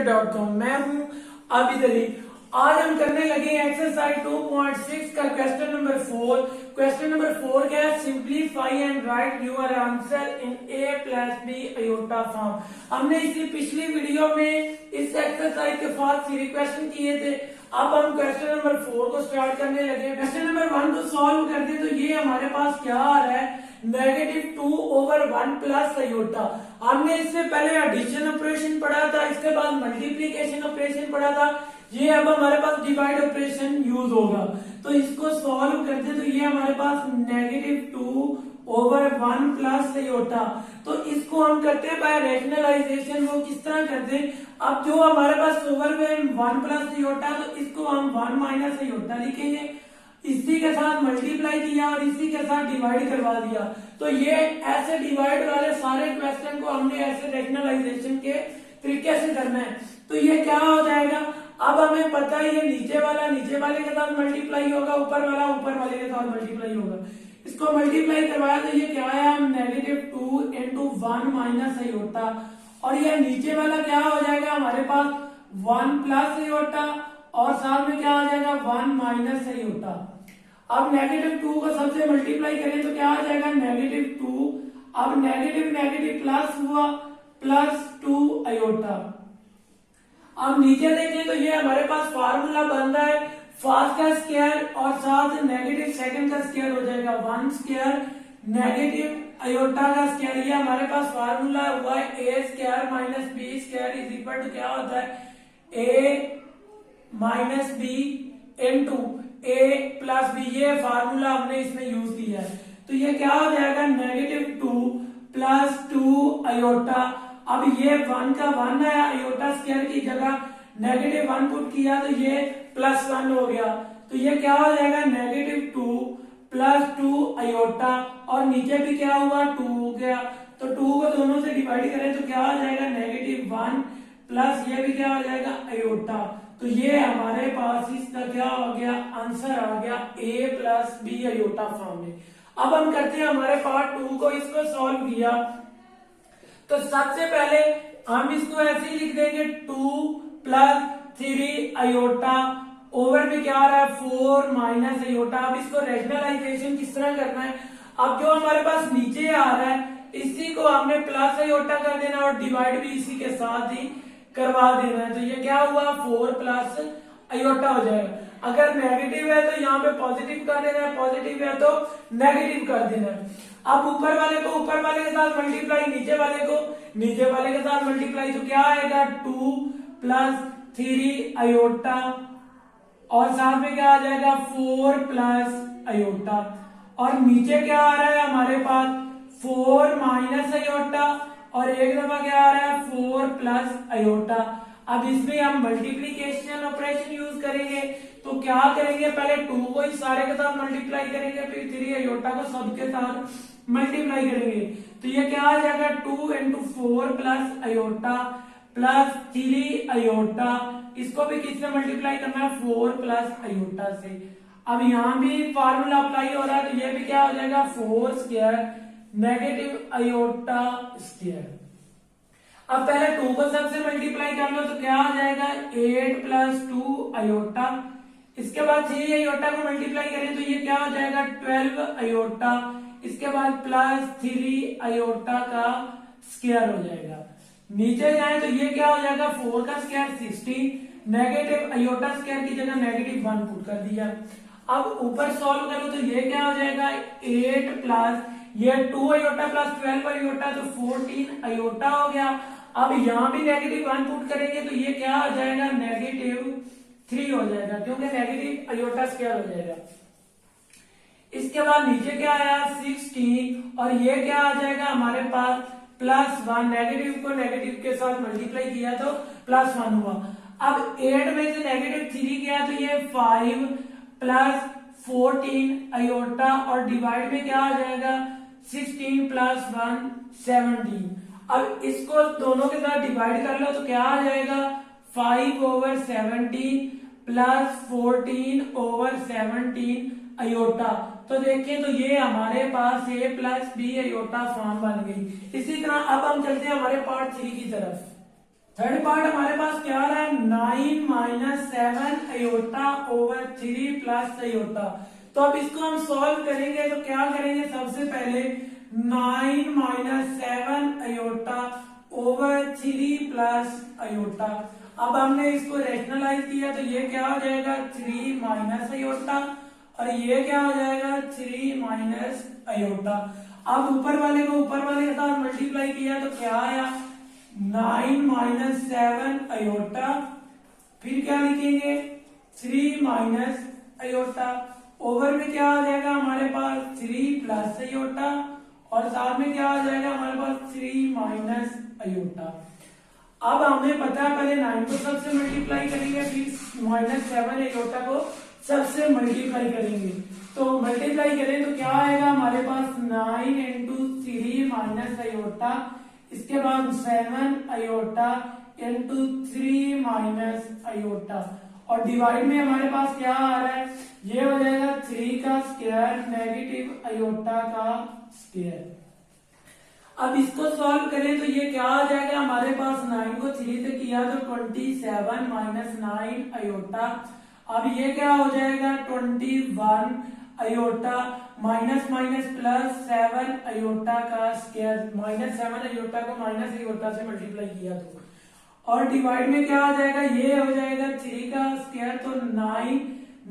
teacher.com। मैं हूं आबिद अली। आज हम करने लगे एक्सरसाइज 2.6 का क्वेश्चन नंबर 4। क्वेश्चन नंबर 4 क्या है? Simplify and write your answer in a plus B iota form. हमने इसी पिछली वीडियो में इस एक्सरसाइज के 3 क्वेश्चन किए थे। अब हम क्वेश्चन नंबर 4 को स्टार्ट करने लगे। क्वेश्चन नंबर 1 को सॉल्व करते तो ये हमारे पास क्या आ रहा है? -2/1 प्लस अयोटा। हमने इससे पहले एडिशन ऑपरेशन पढ़ा था, इसके बाद मल्टीप्लीकेशन ऑपरेशन पढ़ा था। ये अब हमारे पास डिवाइड ऑपरेशन यूज होगा। तो इसको सॉल्व करते तो ये हमारे पास -2/1 प्लस अयोटा। तो इसको हम करते हैं बाय रैशनलाइजेशन। वो किस तरह करते हैं? अब जो हमारे पास ओवर में 1 प्लस अयोटा, तो इसको हम 1 माइनस अयोटा लिखेंगे। इसी के साथ मल्टीप्लाई किया और इसी के साथ डिवाइड करवा दिया। तो ये ऐसे डिवाइड वाले सारे क्वेश्चन को हमने ऐसे रैशनलाइजेशन के तरीके से करना है। तो ये क्या हो जाएगा? अब हमें पता है ये नीचे वाले के साथ मल्टीप्लाई होगा, ऊपर वाले के साथ मल्टीप्लाई होगा। इसको मल्टीप्लाई करवाया तो ये क्या है? -2 into 1 माइनस अयोटा। और ये नीचे वाला क्या हो जाएगा हमारे पास? 1 प्लस अयोटा और साथ में क्या आ जाएगा? 1 माइनस अयोटा। अब -2 को सबसे मल्टीप्लाई करें तो क्या आ जाएगा? -2। अब नेगेटिव प्लस हुआ +2 अयोटा। अब नीचे देखें तो ये हमारे पास फार्मूला बन रहा है फर्स्ट का स्क्वायर और साथ नेगेटिव सेकंड का स्क्वायर हो जाएगा 1 स्क्वायर नेगेटिव अयोटा का स्क्वायर। ये हमारे पास फार्मूला हुआ है a² minus B square is equal to क्या होता है? a minus B into a plus B. ये फार्मूला हमने इसमें यूज किया है। तो ये क्या हो जाएगा? -2 +2 अयोटा। अब ये 1 का 1 आया, अयोटा स्क्वायर की जगह -1 पुट किया तो ये +1 हो गया। तो ये क्या हो जाएगा? -2 +2 अयोटा और नीचे भी क्या हुआ? 2 हो गया। तो 2 को दोनों से डिवाइड करें तो क्या हो जाएगा? -1 प्लस ये भी क्या हो जाएगा? अयोटा। तो ये हमारे पास इसका क्या हो गया? आंसर आ गया a plus B iota form में। अब हम करते हैं हमारे पार्ट 2 को। इसको सॉल्व किया तो सबसे पहले हम इसको ऐसे ही लिख देंगे 2 + 3 अयोटा ओवर में क्या आ रहा है? 4 माइनस अयोटा। अब इसको रैशनलाइजेशन किस तरह करना है? अब जो हमारे पास नीचे आ रहा है इसी को हमने प्लस अयोटा कर देना और डिवाइड भी इसी के साथ ही करवा देना है। तो ये क्या हुआ? 4 प्लस अयोटा हो जाएगा। अगर नेगेटिव है तो यहाँ पे पॉजिटिव कर देना है, पॉजिटिव है तो नेगेटिव कर देना है। अब ऊपर वाले को ऊपर वाले के साथ मल्टीप्लाई, नीचे वाले को नीचे वाले के साथ मल्टीप्लाई। तो क्या आएगा? 2 + 3 अयोटा और साथ में क्या आ जाएगा? 4 प्लस अयोटा। और नीचे क्या आ रहा है हमारे पास? 4 माइनस अयोटा और एक दफा क्या आ रहा है? 4 प्लस अयोटा। अब इसमें हम मल्टीप्लीकेशन ऑपरेशन यूज करेंगे। तो क्या करेंगे? पहले 2 को इस सारे के साथ मल्टीप्लाई करेंगे, फिर 3 अयोटा को सबके साथ मल्टीप्लाई करेंगे। तो ये क्या आ जाएगा? 2 into 4 plus iota plus 3 iota. इसको भी किससे मल्टीप्लाई करना है? 4 प्लस अयोटा से। अब यहां भी फार्मूला अप्लाई हो रहा है तो ये भी क्या हो जाएगा? 4 स्क्वायर नेगेटिव अयोटा स्क्वायर। अब पहले 2 को सबसे मल्टीप्लाई कर लो तो क्या आ जाएगा? 8 + 2 अयोटा। इसके बाद 3 अयोटा को मल्टीप्लाई करें तो ये क्या हो जाएगा? 12 अयोटा। इसके बाद +3 अयोटा का स्क्वायर हो जाएगा। नीचे जाए तो ये क्या हो जाएगा? 4 का स्क्वायर 16 नेगेटिव अयोटा स्क्वायर की जगह -1 पुट कर दिया। अब ऊपर सॉल्व करो तो ये क्या हो जाएगा? 8 प्लस ये 2 अयोटा प्लस 12 अयोटा तो 14 अयोटा हो गया। अब यहां भी -1 पुट करेंगे तो ये क्या हो जाएगा? -3 हो जाएगा, क्योंकि नेगेटिव अयोटा स्क्वायर हो जाएगा। इसके बाद नीचे क्या आया? 16 और ये क्या आ जाएगा हमारे पास? +1। नेगेटिव को नेगेटिव के साथ मल्टीप्लाई किया तो +1 हुआ। अब 8 में से -3 गया तो ये 5 + 14 अयोटा और डिवाइड में क्या आ जाएगा? 16 + 1 17। अब इसको दोनों के साथ डिवाइड कर लो तो क्या आ जाएगा? 5/17 + 14/17 अयोटा। तो देखिए तो ये हमारे पास a + b अयोटा फॉर्म बन गई। इसी तरह अब हम चलते हैं हमारे पार्ट 3 की तरफ। थर्ड पार्ट हमारे पास क्या आ रहा है, 9 minus 7 iota over 3 plus iota. तो अब इसको हम सॉल्व करेंगे तो क्या करेंगे, सबसे पहले 9 minus 7 iota over 3 plus iota. अब हमने इसको रैशनलाइज किया तो ये क्या हो जाएगा, 3 माइनस अयोटा, और ये क्या हो जाएगा, 3 माइनस अयोटा। अब ऊपर वाले को ऊपर वाले के साथ मल्टीप्लाई किया तो क्या आया, 9 माइनस 7 अयोटा, फिर क्या लिखेंगे 3 माइनस अयोटा, ओवर में क्या आ जाएगा हमारे पास 3 प्लस अयोटा, और साथ में क्या आ जाएगा हमारे पास 3 माइनस अयोटा। अब हमें पता है पहले 9 को सबसे मल्टीप्लाई करेंगे, फिर माइनस 7 अयोटा को सबसे मल्टीप्लाई करेंगे। तो मल्टीप्लाई करें तो क्या आएगा हमारे पास 9 इंटू 3 माइनस अयोटा, इसके बाद 7 अयोटा इंटू 3 माइनस अयोटा, और डिवाइड में हमारे पास क्या आ रहा है, ये हो जाएगा 3 का स्क्वायर नेगेटिव अयोटा का स्क्वायर। अब इसको सॉल्व करें तो ये क्या आ जाएगा हमारे पास, 9 को 3 से किया तो 27 माइनस 9 अयोटा। अब ये क्या हो जाएगा 21 iota minus minus plus 7 iota का स्क्वायर, माइनस 7 अयोटा को माइनस अयोटा से मल्टीप्लाई किया तो, और डिवाइड में क्या आ जाएगा, ये हो जाएगा 3 का स्क्वायर तो 9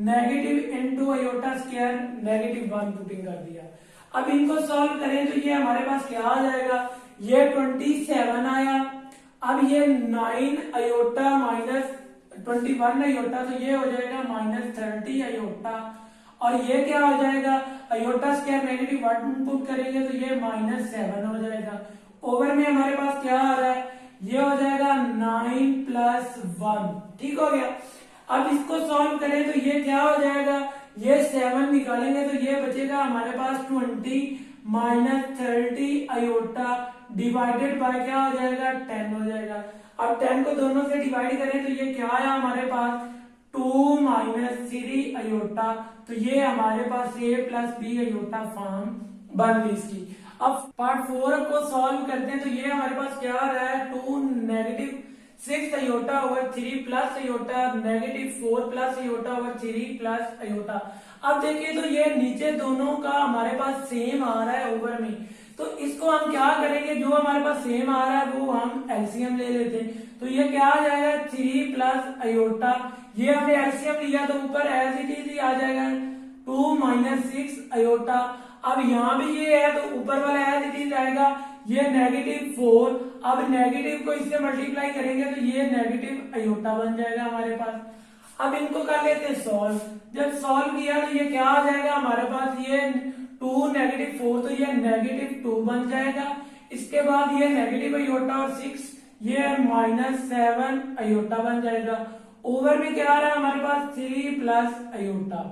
negative into iota square negative 1 putting कर दिया। अब इनको सॉल्व करें तो ये हमारे पास क्या आ जाएगा, ये 27 आया, अब ये 9 अयोटा माइनस 21 अयोटा तो ये हो जाएगा माइनस 30 अयोटा, और ये क्या हो जाएगा, अयोटा स्क्वायर नेगेटिव 1 पुट करेंगे तो ये माइनस 7 हो जाएगा। ओवर में हमारे पास क्या आ रहा है, ये हो जाएगा 9 प्लस 1, ठीक हो गया। अब इसको सॉल्व करें तो ये क्या हो जाएगा, ये 7 निकालेंगे तो ये बचेगा हमारे पास 20 माइनस 30 अयोटा डिवाइडेड बाय क्या हो जाएगा 10 हो जाएगा। अब 10 को दोनों से डिवाइड करें तो ये क्या आया हमारे पास 2 माइनस 3 अयोटा, तो ये हमारे पास a plus B iota form बन गई इसकी। अब पार्ट 4 को सॉल्व करते हैं तो ये हमारे पास क्या आ रहा है 2 negative 6 iota over 3 plus iota negative 4 plus iota over 3 plus iota. अब देखिए तो ये नीचे दोनों का हमारे पास सेम आ रहा है ओवर में, तो इसको हम क्या करेंगे, जो हमारे पास सेम आ रहा है वो हम एलसीएम ले लेते हैं। तो ये क्या आ जाएगा 3 प्लस अयोटा, ये हमने एलसीएम लिया तो ऊपर एज इट इज ही आ जाएगा 2 माइनस 6 अयोटा। अब यहाँ भी ये है तो ऊपर वाला एज इट इज आएगा, ये नेगेटिव 4, अब नेगेटिव को इससे मल्टीप्लाई करेंगे तो ये नेगेटिव अयोटा बन जाएगा हमारे पास। अब इनको कर लेते हैं सॉल्व, जब सॉल्व किया तो ये क्या आ जाएगा हमारे पास, ये 2 नेगेटिव 4 तो ये नेगेटिव 2 बन जाएगा, इसके बाद ये नेगेटिव अयोटा और 6 ये माइनस 7 अयोटा बन जाएगा। ओवर में क्या आ रहा है हमारे पास 3 प्लस अयोटा।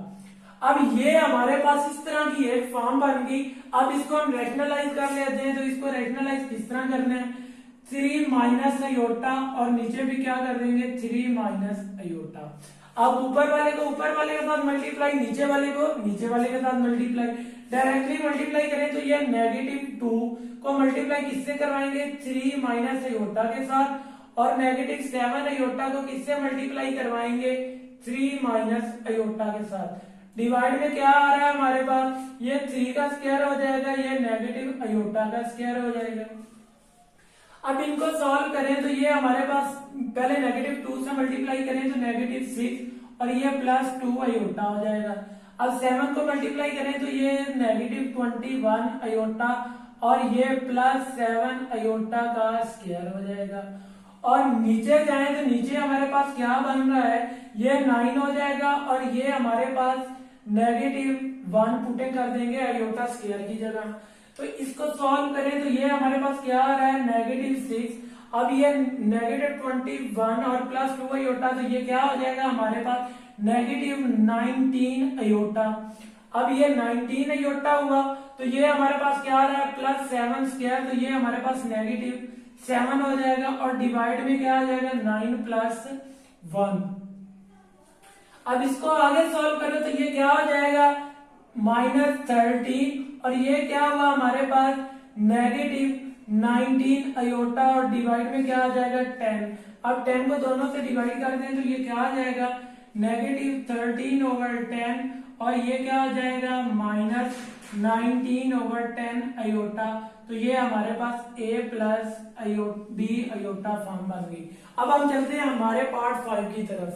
अब ये हमारे पास इस तरह की एक फॉर्म बन गई। अब इसको हम रैशनलाइज कर लेते हैं, तो इसको रैशनलाइज किस तरह करना है, 3 माइनस अयोटा और नीचे भी क्या कर देंगे 3 माइनस अयोटा। अब ऊपर वाले को ऊपर वाले के साथ मल्टीप्लाई, नीचे वाले को नीचे वाले के साथ मल्टीप्लाई, डायरेक्टली मल्टीप्लाई करें तो ये नेगेटिव 2 को मल्टीप्लाई किससे करवाएंगे 3 माइनस अयोटा के साथ, और नेगेटिव 7 अयोटा को किससे मल्टीप्लाई करवाएंगे 3 माइनस अयोटा के साथ। डिवाइड में क्या आ रहा है हमारे पास, ये 3 का स्क्वायर हो जाएगा, ये नेगेटिव अयोटा का स्क्वायर हो जाएगा। अब इनको सॉल्व करें तो ये हमारे पास पहले नेगेटिव 2 से मल्टीप्लाई करें तो नेगेटिव 6 और ये प्लस 2 अयोटा हो जाएगा। अब 7 को मल्टीप्लाई करें तो ये नेगेटिव 21 अयोटा और ये प्लस 7 अयोटा का स्क्वायर हो जाएगा। और नीचे जाए तो नीचे हमारे पास क्या बन रहा है, ये 9 हो जाएगा और ये हमारे पास नेगेटिव 1 पुटिंग कर देंगे अयोटा स्क्वायर की जगह। तो इसको सॉल्व करें तो ये हमारे पास क्या आ रहा है नेगेटिव 6, अब ये नेगेटिव 21 और प्लस 2 अयोटा, तो ये क्या हो जाएगा हमारे पास नेगेटिव 19 अयोटा। अब ये 19 अयोटा हुआ तो ये हमारे पास क्या आ रहा है प्लस 7 स्क्वायर, तो ये हमारे पास नेगेटिव 7 हो जाएगा और डिवाइड में क्या आ जाएगा 9 प्लस 1। अब इसको आगे सॉल्व करें तो ये क्या हो जाएगा -30 और ये क्या हुआ हमारे पास नेगेटिव 19 अयोटा और डिवाइड में क्या आ जाएगा 10। अब 10 को दोनों से डिवाइड कर दें तो ये क्या आ जाएगा -13/10 और ये क्या आ जाएगा -19/10 अयोटा। तो ये हमारे पास a plus b iota form बन गई। अब हम चलते हैं हमारे पार्ट 5 की तरफ।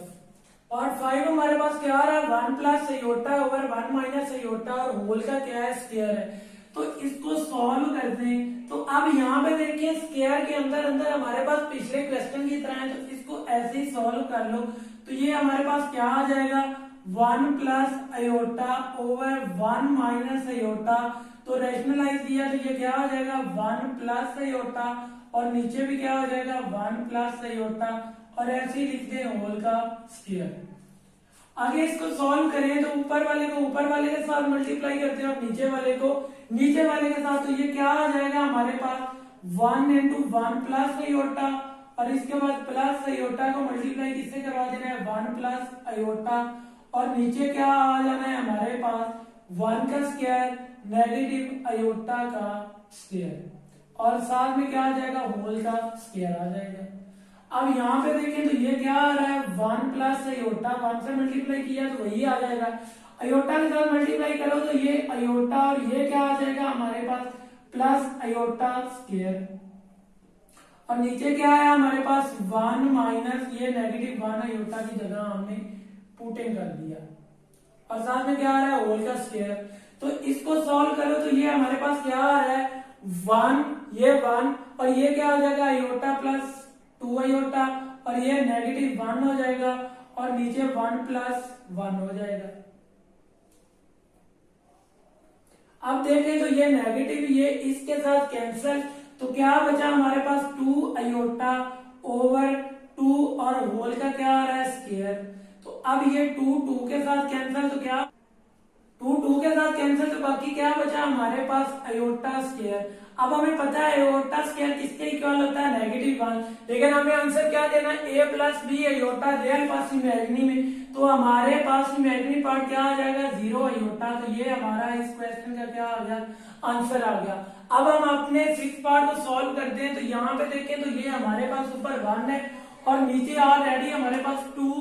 पार्ट 5 हमारे पास क्या आ रहा है 1 plus iota over 1 minus iota और होल का क्या है स्क्वायर है। तो इसको सॉल्व करते हैं। तो अब यहाँ पे देखिए स्क्वायर के अंदर अंदर हमारे पास पिछले क्वेश्चन की तरह है, तो इसको ऐसे ही सॉल्व कर लो। तो ये हमारे पास क्या आ जाएगा 1 plus iota over 1 minus iota. तो रैशनलाइज किया तो ये क्या आ जाएगा 1 प्लस अयोटा और नीचे भी क्या हो जाएगा 1 प्लस अयोटा और ऐसे ही लिख दे होल का स्क्वायर। आगे इसको सॉल्व करें तो ऊपर वाले को ऊपर वाले के साथ मल्टीप्लाई करते हैं और नीचे वाले को नीचे वाले के साथ। तो ये क्या आ जाएगा हमारे पास 1 इंटू 1 प्लस अयोटा और इसके बाद प्लस अयोटा को मल्टीप्लाई किससे करवा देना है 1 प्लस अयोटा और नीचे क्या आ जाना है हमारे पास 1 का स्क्वायर नेगेटिव अयोटा का स्क्वायर और साथ में क्या आ जाएगा होल का स्क्वायर आ जाएगा। अब यहाँ पे देखें तो ये क्या आ रहा है 1 प्लस अयोटा 1 से मल्टीप्लाई किया तो वही आ जाएगा। अयोटा के साथ मल्टीप्लाई करो तो ये अयोटा और ये क्या आ जाएगा हमारे पास प्लस अयोटा स्क्वायर और नीचे क्या है हमारे पास 1 माइनस ये नेगेटिव 1 अयोटा की जगह हमने पुटिंग कर दिया और साथ में क्या आ रहा है होल का स्क्वायर। तो इसको सॉल्व करो तो ये हमारे पास क्या आ रहा है 1 ये 1 और ये क्या हो जाएगा अयोटा प्लस 2 अयोटा और ये नेगेटिव 1 हो जाएगा और नीचे 1 प्लस 1 हो जाएगा। अब देखें तो ये नेगेटिव ये इसके साथ कैंसिल तो क्या बचा हमारे पास 2 अयोटा ओवर 2 और होल का क्या आ रहा है स्क्वायर। तो अब ये 2 के साथ कैंसिल तो क्या 2 के साथ कैंसिल तो बाकी क्या बचा हमारे पास अयोटा स्क्वायर। अब हमें पता है अयोटा स्क्वायर किसके इक्वल होता है -1 लेकिन हमें आंसर क्या देना है a plus B iota real पास इमेजिनरी में। तो हमारे पास इमेजिनरी पार्ट क्या आ जाएगा 0 अयोटा। तो ये हमारा इस क्वेश्चन का क्या आ गया आंसर आ गया। अब हम अपने 6 पार्ट को सॉल्व करते हैं। तो यहाँ पे देखें तो ये हमारे पास ऊपर 1 है और नीचे ऑलरेडी हमारे पास 2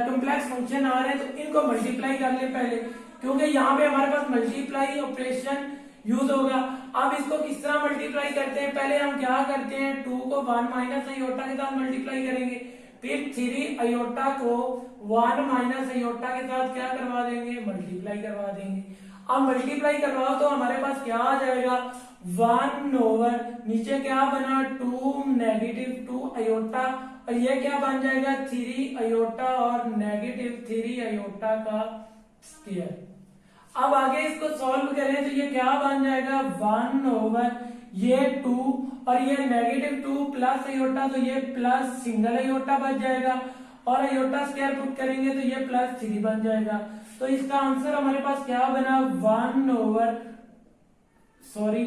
कॉम्प्लेक्स फंक्शन आ रहे हैं। तो इनको मल्टीप्लाई कर ले पहले क्योंकि यहाँ पे हमारे पास मल्टीप्लाई ऑपरेशन यूज होगा। अब इसको किस तरह मल्टीप्लाई करते हैं पहले हम क्या करते हैं 2 को 1 माइनस अयोटा के साथ मल्टीप्लाई करेंगे फिर 3 अयोटा को 1 माइनस अयोटा के साथ क्या करवा देंगे मल्टीप्लाई करवा देंगे। अब मल्टीप्लाई करवाओ तो हमारे पास क्या आ जाएगा 1 ओवर नीचे क्या बना 2 नेगेटिव 2 अयोटा और ये क्या बन जाएगा 3 अयोटा और नेगेटिव 3 अयोटा का स्क्वायर। अब आगे इसको सॉल्व करें तो ये क्या बन जाएगा 1 ओवर ये 2 और ये नेगेटिव 2 प्लस अयोटा तो ये प्लस सिंगल अयोटा बच जाएगा और अयोटा स्क्वायर पुट करेंगे तो ये प्लस 3 बन जाएगा। तो इसका आंसर हमारे पास क्या बना 1 ओवर सॉरी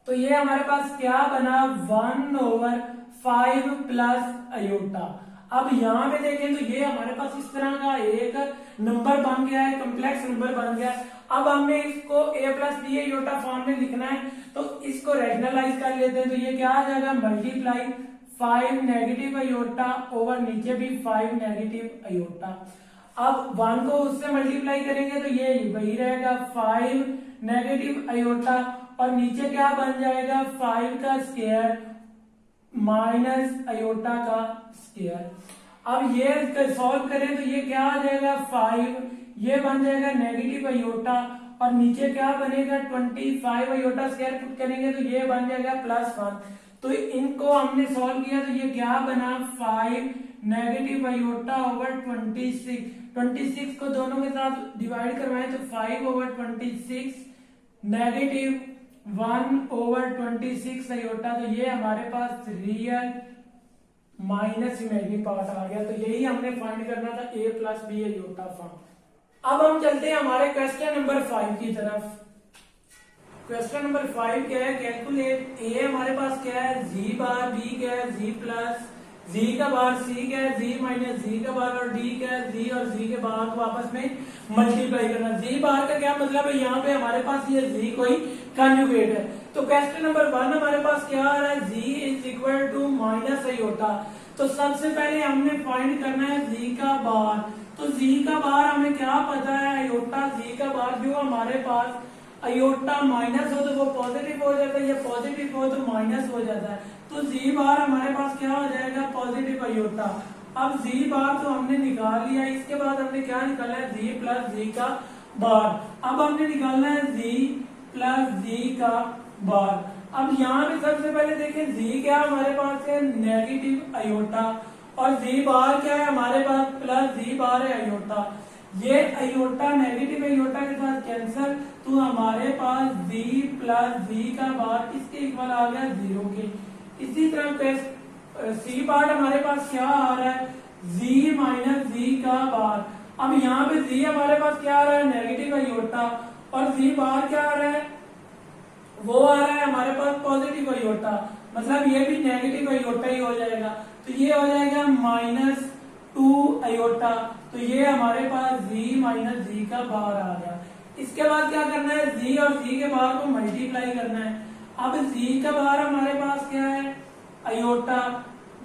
तो ये हमारे पास क्या बना 1 ओवर 5 प्लस अयोटा। अब यहाँ पे देखें तो ये हमारे पास इस तरह का एक नंबर बन गया है कॉम्प्लेक्स नंबर बन गया है। अब हमने इसको a plus B iota form में लिखना है तो इसको रैशनलाइज कर लेते हैं। तो ये क्या आ जाएगा मल्टीप्लाई 5 नेगेटिव अयोटा ओवर नीचे भी 5 नेगेटिव अयोटा। अब 1 को उससे मल्टीप्लाई करेंगे तो ये वही रहेगा 5 नेगेटिव अयोटा और नीचे क्या बन जाएगा 5 का स्क्वायर माइनस अयोटा का स्क्वायर। अब ये सॉल्व करें तो ये क्या आ जाएगा 5 ये बन जाएगा नेगेटिव अयोटा और नीचे क्या बनेगा 25 अयोटा स्क्वायर पुट करेंगे तो ये बन जाएगा +1। तो इनको हमने सॉल्व किया तो ये क्या बना 5 नेगेटिव अयोटा ओवर 26 को दोनों के साथ डिवाइड करवाएं तो 5 ओवर 26 नेगेटिव 1 ओवर 26 अयोटा। तो ये हमारे पास रियल माइनस इमेजिनरी पार्ट आ गया। तो यही हमने फाइंड करना था a plus B iota form. अब हम चलते हैं हमारे क्वेश्चन नंबर 5 की तरफ। क्वेश्चन नंबर 5 क्या है कैलकुलेट a हमारे पास क्या है g बार b क्या है g प्लस जी का बार सी क्या है, जी माइनस जी का बार, और डी क्या है, जी और जी के बार को आपस में मल्टीप्लाई करना। जी बार का क्या मतलब है, यहाँ पे हमारे पास ये जी कोई कंजुगेट है। तो क्वेश्चन नंबर 1 हमारे पास क्या आ रहा है, G is equal to minus iota. तो सबसे पहले हमने फाइंड करना है जी का बार। तो जी का बार हमें क्या पता है, आयोटा जी का बार, जो हमारे पास आयोटा माइनस हो तो वो पॉजिटिव हो जाता है, या पॉजिटिव हो तो माइनस हो जाता है। तो जी बार हमारे पास क्या हो जाएगा, पॉजिटिव आयोटा। अब जी बार तो हमने निकाल लिया, इसके बाद हमने क्या निकालना है, जी प्लस जी का बार। अब हमने निकालना है जी प्लस जी का बार। अब यहाँ पे सबसे पहले देखें, जी क्या हमारे पास है, नेगेटिव आयोटा, और जी बार क्या है हमारे पास, प्लस जी बार है आयोटा। ये आयोटा नेगेटिव आयोटा के साथ कैंसल, तो हमारे पास जी प्लस जी का बार इसके इक्वल आ गया 0 के। इसी तरह पे सी पार्ट हमारे पास क्या आ रहा है, जी माइनस जी का बार। अब यहाँ पे जी हमारे पास क्या आ रहा है, नेगेटिव आयोटा, और जी बार क्या आ रहा है, वो आ रहा है हमारे पास पॉजिटिव आयोटा, मतलब ये भी नेगेटिव आयोटा ही हो जाएगा। तो ये हो जाएगा -2 आयोटा। तो ये हमारे पास जी माइनस जी का बार आ गया। इसके बाद क्या करना है, जी और जी के बार को मल्टीप्लाई करना है। अब जी का बार हमारे पास क्या है, आयोटा,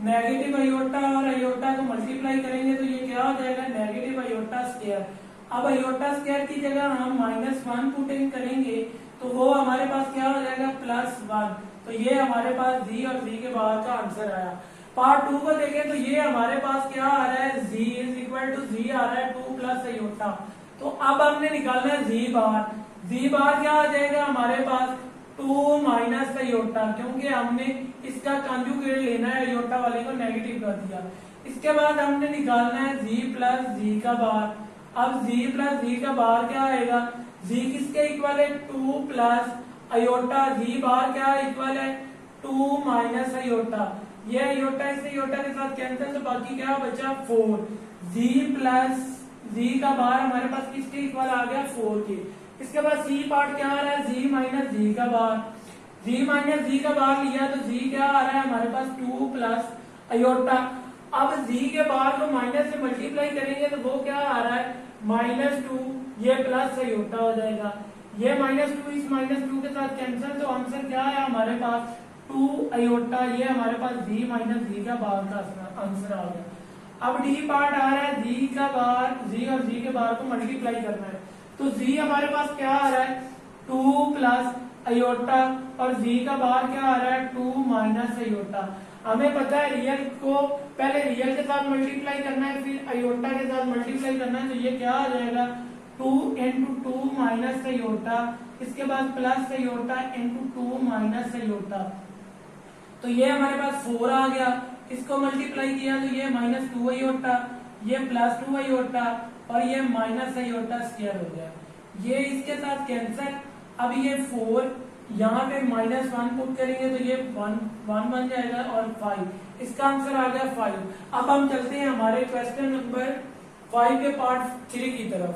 नेगेटिव आयोटा, और आयोटा को मल्टीप्लाई करेंगे तो ये क्या हो जाएगा, नेगेटिव आयोटा स्क्वायर। अब आयोटा स्क्वायर की जगह हम -1 पुट इन करेंगे तो वो हमारे पास क्या हो जाएगा, +1। तो ये हमारे पास जी और जी के बाहर का आंसर आया। पार्ट 2 को देखें तो ये हमारे पास क्या आ रहा है, जी इज इक्वल टू जी आ रहा है 2 प्लस आयोटा। तो अब हमने निकालना है जी बार। जी बार क्या आ जाएगा हमारे पास, 2 माइनस आयोटा, क्योंकि हमने इसका कंजुगेट लेना है, आयोटा वाले को नेगेटिव कर दिया। इसके बाद हमने निकालना है जी प्लस जी का बार। अब जी प्लस जी का बार क्या आएगा, जी किसके इक्वल है, 2 प्लस आयोटा, जी बार क्या इक्वल है, 2 माइनस आयोटा। ये आयोटा इस आयोटा के साथ कैंसिल, तो बाकी क्या बचा, 4। जी प्लस जी का बार हमारे पास किसके इक्वल आ गया, 4 के। इसके बाद सी पार्ट क्या आ रहा है, जी माइनस जी का बार। जी माइनस जी का बार लिया तो जी क्या आ रहा है हमारे पास, 2 प्लस आयोटा। अब जी के बार को माइनस से मल्टीप्लाई करेंगे तो वो क्या आ रहा है, -2, ये प्लस आयोटा हो जाएगा। ये -2 इस -2 के साथ कैंसिल, तो आंसर क्या है हमारे पास, 2 आयोटा। ये हमारे पास जी माइनस जी का बार का आंसर आ गया। अब डी पार्ट आ रहा है, जी का बार, जी और जी के बार को मल्टीप्लाई करना है। तो जी हमारे पास क्या आ रहा है, 2 प्लस आयोटा, और जी का बार क्या आ रहा है, 2 माइनस आयोटा। हमें पता है रियल को पहले रियल के साथ मल्टीप्लाई करना है, फिर आयोटा के साथ मल्टीप्लाई करना है। तो ये क्या आ जाएगा, 2 इंटू 2 माइनस आयोटा, इसके बाद plus iota into 2 minus iota. तो ये हमारे पास 4 आ गया। इसको मल्टीप्लाई किया तो ये -2 आयोटा, ये +2 आयोटा, और ये माइनस आयोटा स्क्वायर हो गया। ये इसके साथ कैंसिल। अब ये 4 यहाँ पे -1 पुट करेंगे तो ये 1 बन जाएगा, और 5, इसका आंसर आ गया 5। अब हम चलते हैं हमारे क्वेश्चन नंबर 5 के पार्ट 3 की तरफ।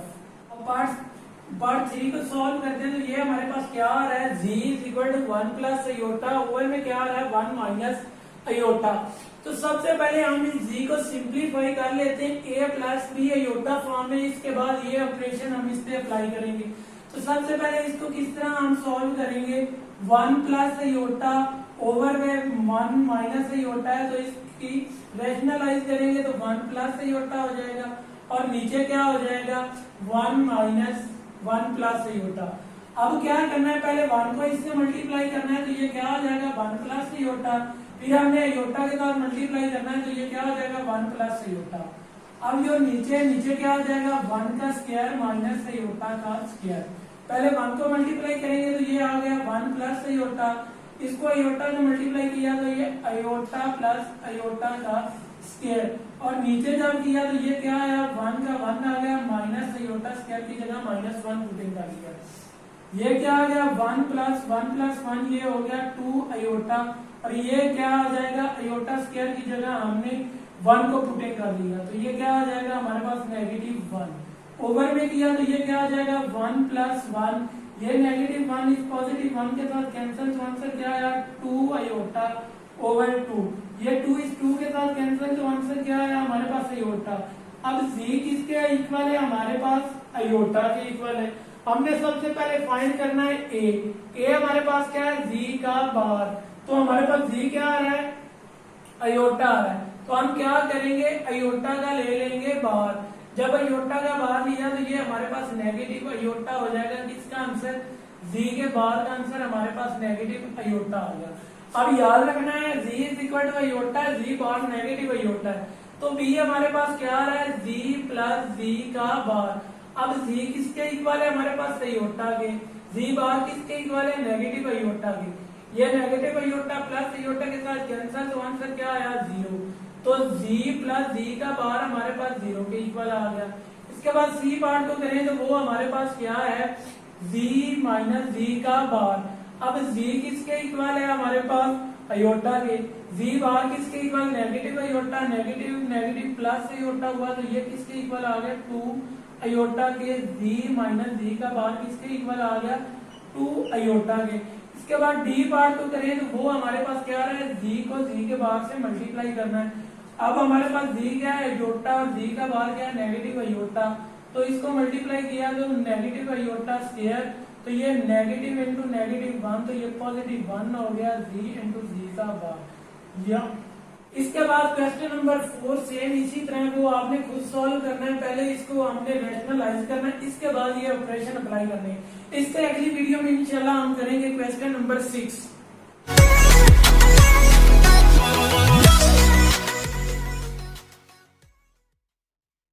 पार्ट 3 को सॉल्व करते हैं तो ये हमारे पास क्या आ रहा है, G is equal to 1 plus iota, over में क्या आ रहा है, 1 माइनस आयोटा। तो सबसे पहले हम इस जी को सिंप्लीफाई कर लेते हैं a plus B iota form में। इसके बाद ये ऑपरेशन हम इस पे अप्लाई करेंगे। तो सबसे पहले इसको किस तरह हम सॉल्व करेंगे, 1 प्लस आयोटा ओवर में 1 माइनस आयोटा है, तो इसकी रैशनलाइज करेंगे तो 1 प्लस आयोटा हो जाएगा, और नीचे क्या हो जाएगा, 1 माइनस 1 प्लस आयोटा। अब क्या करना है, पहले 1 को इससे मल्टीप्लाई करना है, तो ये क्या हो जाएगा, 1 प्लस आयोटा। फिर हमने आयोटा के साथ मल्टीप्लाई करना है, तो ये क्या हो जाएगा, 1 प्लस आयोटा। अब जो नीचे क्या हो जाएगा, 1 का स्क्वायर माइनस आयोटा का स्क्वायर। पहले 1 को मल्टीप्लाई करेंगे तो ये आ गया 1 प्लस आयोटा, इसको आयोटा से मल्टीप्लाई किया तो ये आयोटा प्लस आयोटा का स्क्वायर, और नीचे जब किया तो ये क्या आया, 1 का 1 आ गया, माइनस आयोटा स्क्वायर की जगह -1 पुटिंग कर दिया। ये क्या आ गया, 1 प्लस 1 ये हो गया 2 आयोटा, और ये क्या आ जाएगा, आयोटा स्क्वायर की जगह हमने 1 को पुटिंग कर दिया। तो ये क्या आ जाएगा हमारे पास, -1। ओवर में किया तो ये क्या आ जाएगा, 1 प्लस 1, ये -1 इस पॉजिटिव 1 के साथ कैंसिल, तो आंसर क्या आया, 2 आयोटा ओवर 2। ये 2 इस 2 के साथ कैंसिल, तो आंसर क्या है हमारे पास अयोटा। अब z किसके इक्वल है हमारे पास, अयोटा के इक्वल है। हमने सबसे पहले फाइंड करना है a हमारे पास क्या है, z का बार। तो हमारे पास z क्या आ रहा है, अयोटा आ रहा है। तो हम क्या करेंगे, अयोटा का ले लेंगे बार। जब अयोटा का बार लिया तो ये हमारे पास नेगेटिव अयोटा हो जाएगा। किसका आंसर, z के बार का आंसर हमारे पास नेगेटिव अयोटा आ गया। अब याद रखना है z is equal to iota, z bar negative iota है। तो b हमारे पास क्या आ रहा है, z प्लस z का बार। अब z किसके इक्वल है हमारे पास, अयोटा के। z बार किसके इक्वल है, नेगेटिव अयोटा के। ये नेगेटिव अयोटा प्लस अयोटा के साथ कैंसिल, तो आंसर क्या आया, 0। तो z प्लस z का बार हमारे पास 0 के इक्वल आ गया। इसके बाद c पार्ट को करें तो वो हमारे पास क्या है, z माइनस z का बार। अब z किसके इक्वल है हमारे पास, अयोटा के। z बार किसके equal, negative iota, negative negative plus iota हुआ, तो ये किसके इक्वल आ गया, 2 अयोटा के। z माइनस z का बार किसके इक्वल आ गया, 2 अयोटा के। इसके बाद डी पार्ट को करें तो वो हमारे पास क्या है, z को z के बार से मल्टीप्लाई करना है। अब हमारे पास z क्या है, अयोटा, और z का बार क्या है, नेगेटिव अयोटा। तो इसको मल्टीप्लाई किया तो नेगेटिव अयोटा स्क्वायर, तो ये नेगेटिव इंटू नेगेटिव 1, तो ये पॉजिटिव 1 हो गया, z इंटू z का बार। या इसके बाद क्वेश्चन नंबर 4 सेम इसी तरह को आपने खुद सॉल्व करना है। पहले इसको हमने रैशनलाइज करना है, इसके बाद ये ऑपरेशन अप्लाई करने हैं। इससे अगली वीडियो में इंशाल्लाह हम करेंगे क्वेश्चन नंबर 6।